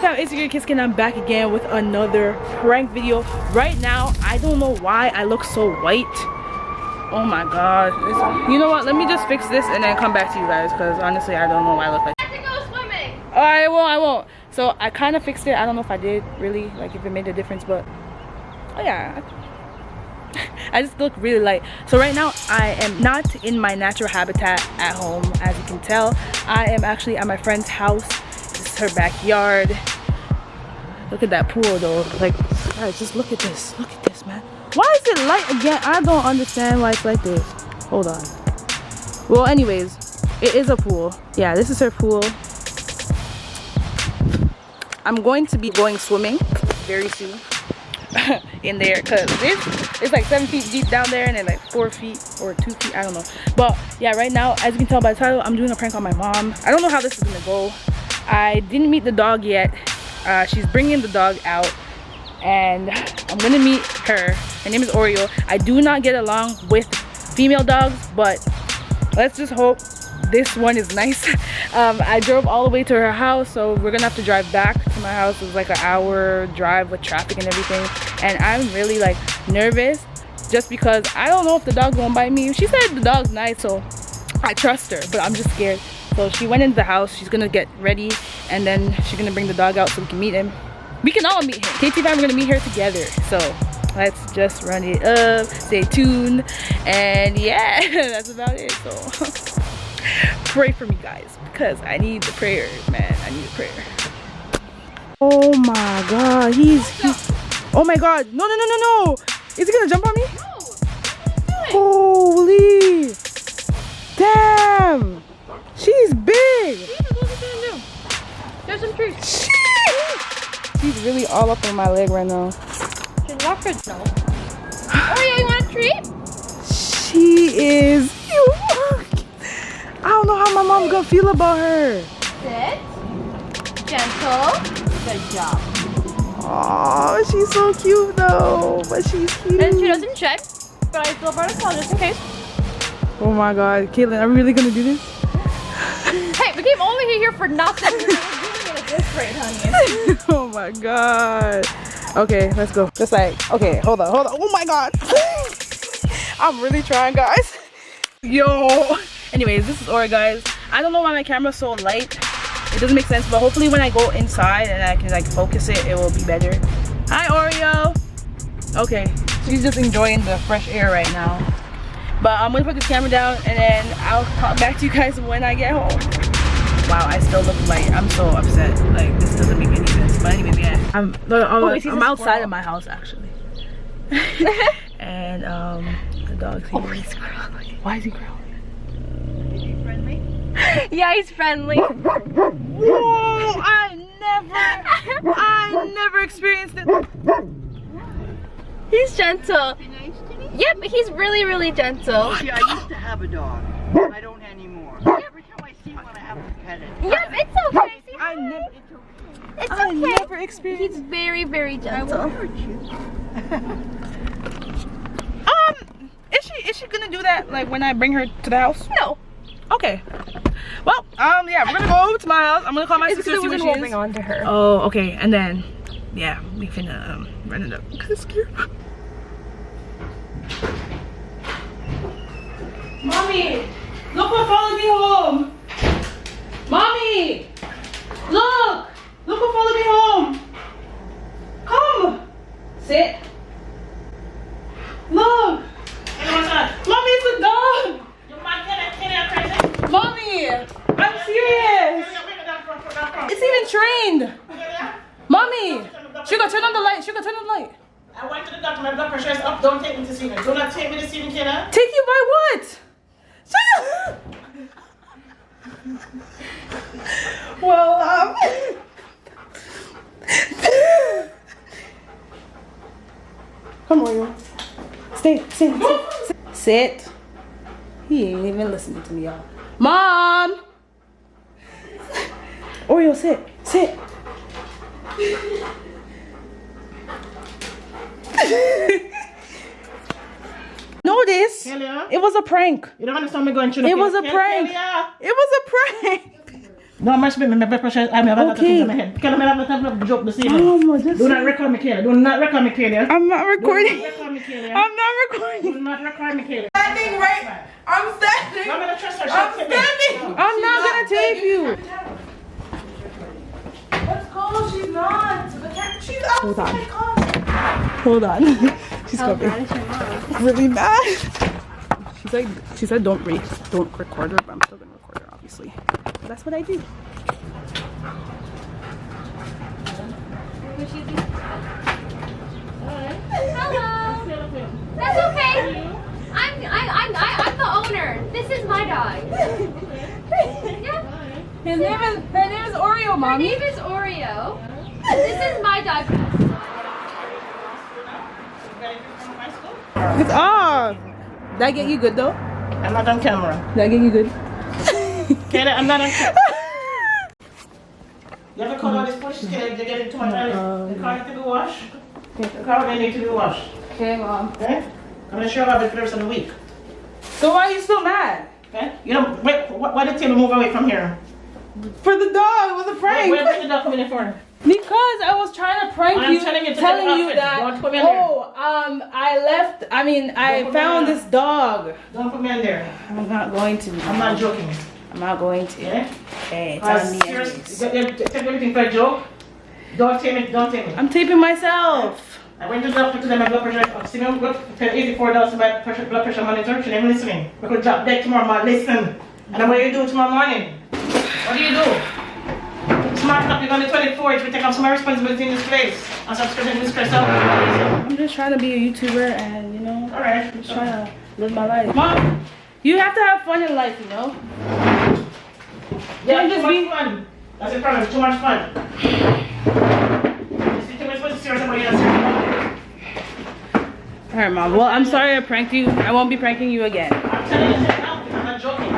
time, it's your girl Kissskay and I'm back again with another prank video. Right now, I don't know why I look so white. Oh my god. You know what? Let me just fix this and then come back to you guys, because honestly, I don't know why I look like. I have to go swimming. I won't. So I kind of fixed it. I don't know if I did really, like if it made a difference, but oh yeah. I just look really light. So right now I am not in my natural habitat at home, as you can tell. I am actually at my friend's house. This is her backyard. Look at that pool though. Like, guys, just look at this. Look at this, man. Why is it light again? I don't understand why it's like this. Hold on. Well, anyways, it is a pool. Yeah, this is her pool. I'm going to be going swimming very soon. In there, because it's like 7 feet deep down there and then like 4 feet or 2 feet, I don't know. But yeah, right now, as you can tell by the title, I'm doing a prank on my mom. I don't know how this is gonna go. I didn't meet the dog yet. She's bringing the dog out and I'm gonna meet her. Her name is Oreo. I do not get along with female dogs, but let's just hope this one is nice. I drove all the way to her house, so we're gonna have to drive back to my house. It was like an hour drive with traffic and everything, and I'm really like nervous just because I don't know if the dog's gonna bite me. She said the dog's nice, so I trust her, but I'm just scared. So she went into the house. She's gonna get ready and then she's gonna bring the dog out so we can meet him. We can all meet him. KT and I are gonna meet her together, so let's just run it up. Stay tuned, and yeah, that's about it. So pray for me, guys, because I need the prayers, man. I need a prayer. Oh my god, he's oh my god, no. Is he gonna jump on me? No. Holy damn, she's big. There's some trees. She's really all up on my leg right now. Should walk her. No. Oh yeah, you want a treat? She is. I don't know how my mom's gonna feel about her. Sit. Gentle. Good job. Oh, she's so cute though. But she's cute. And she doesn't shed, but I still brought a towel just in case. Oh my god, Caitlin, are we really gonna do this? Hey, we came over here for nothing. We're doing it at this rate, honey. Oh my god. Okay, let's go. Just like, okay, hold on. Oh my god. I'm really trying, guys. Yo. Anyways, this is Ori, guys. I don't know why my camera's so light. It doesn't make sense, but hopefully when I go inside and I can like focus it will be better. Hi, Oreo. Okay, she's just enjoying the fresh air right now. But I'm gonna put this camera down and then I'll talk back to you guys when I get home. Wow, I still look light. I'm so upset. Like, this doesn't make any sense. But anyways, yeah. I'm outside of my house actually. And the dog's here. Oh, he's growling. Why is he growling? Yeah, he's friendly. Whoa! I never experienced it. He's gentle. Be nice to me? Yeah, but he's really, really gentle. See, I used to have a dog. I don't anymore. Every time I see one, I have to pet it. Yep, it's okay. See, I never. it's I okay. never experienced. He's very, very I gentle. won't hurt you. Is she gonna do that like when I bring her to the house? No. Okay. Well, yeah, we're gonna go over to my house. I'm gonna call my sister. It's because I wasn't holding on to her. Oh, okay. And then, yeah, we finna run it up. Cause it's scared. Mommy, look what followed me home. Mommy, look what followed me home. Come, sit. Look. Mommy, it's a dog. Mommy, I'm serious. It's even trained. Mommy, Sugar, turn on the light. Sugar, turn on the light. I went to the doctor. My blood pressure is up. Don't take me to see me. Do not take me to see me, kiddo. Take you by what? Well, come on, you. Sit. He ain't even listening to me, y'all. Mom! Oreo, sit. Notice, Kelia? it was a prank. You don't understand me going through the It was a Kelia? prank. Kelia? It was a prank. No, I'm not my blood pressure. I have a lot of things in my head. Can I have a joke this evening? Oh my God. Do not record me, Kayla. Do not record me, Kayla. I'm not recording. Do not record me, Kayla. I'm not recording. Do not record me, Kayla. Standing right. I'm standing. I'm gonna trust her. I'm standing. I'm not gonna tape you. Let's go. She's not. She's out. Hold on. Hold on. She's coming. Really mad. She said don't record her, but I'm still gonna record her, obviously. But that's what I do. Hello. That's okay. I'm the owner. This is my dog. Yeah. Her name is Oreo, Her mommy. name is Oreo. This is my dog. It's off. Did I get you good though? I'm not on camera. Did I get you good? Kayla, I'm not on camera. You have to call all these pushes, Kayla, to get into my toilet. The car needs to be washed. The car they need to be washed. Okay, mom. Okay? I'm gonna show up for the rest of the week. So why are you still mad? Okay? You know, wait, why did Taylor move away from here? For the dog. It was a prank. Where did the dog come in for? Because I was trying to prank I'm you, telling you to telling get you off it. that, Don't put me in there. I put me found in this dog. Don't put me in there. I'm not going to. I'm not joking. I'm not going to. Yeah? Okay, it's on me. Take everything for a joke. Don't take me. Don't take me. I'm taping myself. I went to the doctor today, my blood pressure, see me, paid $84 for my blood pressure monitor. She never listening. We could drop dead tomorrow morning. Listen. And then what do you do tomorrow morning? What do you do? Smart enough, you're on the 24th. We take up some responsibility in this place. I'm subscribing this stress out. I'm just trying to be a YouTuber and, you know, Alright. I'm just trying to live my life. Mom, you have to have fun in life, you know? Yeah, too much fun. That's the problem. Too much fun. You see too much fun to serious somebody else. Alright, Mom. Well, I'm sorry I pranked you. I won't be pranking you again. I'm telling you, take me off it. I'm not joking.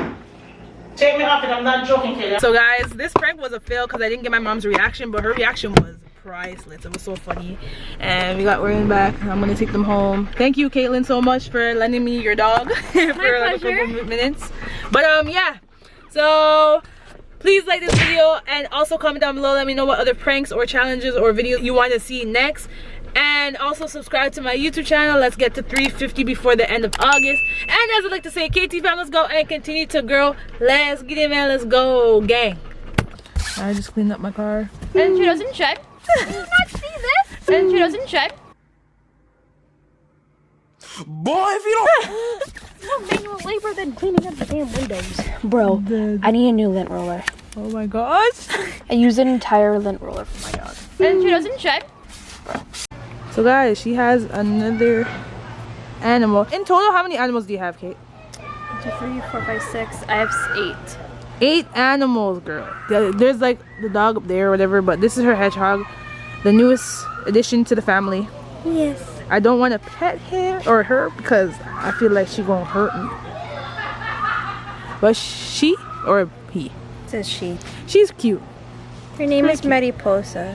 Take me off it. I'm not joking, Kayla. So, guys, this prank was a fail because I didn't get my mom's reaction, but her reaction was priceless. It was so funny. And we got Orion back. I'm going to take them home. Thank you, Caitlin, so much for lending me your dog for like a couple minutes. But, yeah. So, please like this video and also comment down below. Let me know what other pranks or challenges or videos you want to see next. And also subscribe to my YouTube channel. Let's get to 350 before the end of August. And as I like to say, KT fam, let's go and continue to grow. Let's get it, man. Let's go, gang. I just cleaned up my car. And she doesn't check. Did you not see this? And she doesn't check. Boy, if you don't... More manual labor than cleaning up the damn windows. Bro, I need a new lint roller. Oh my gosh. I use an entire lint roller for my dog. And she doesn't check. So guys, she has another animal. In total, how many animals do you have, Kate? 1, 2, 3, 4, 5, 6. I have 8. 8 animals, girl. There's like the dog up there or whatever, but this is her hedgehog. The newest addition to the family. Yes. I don't want to pet him or her because I feel like she gonna hurt me. But she or he? Says she. She's cute. Her name is Mariposa.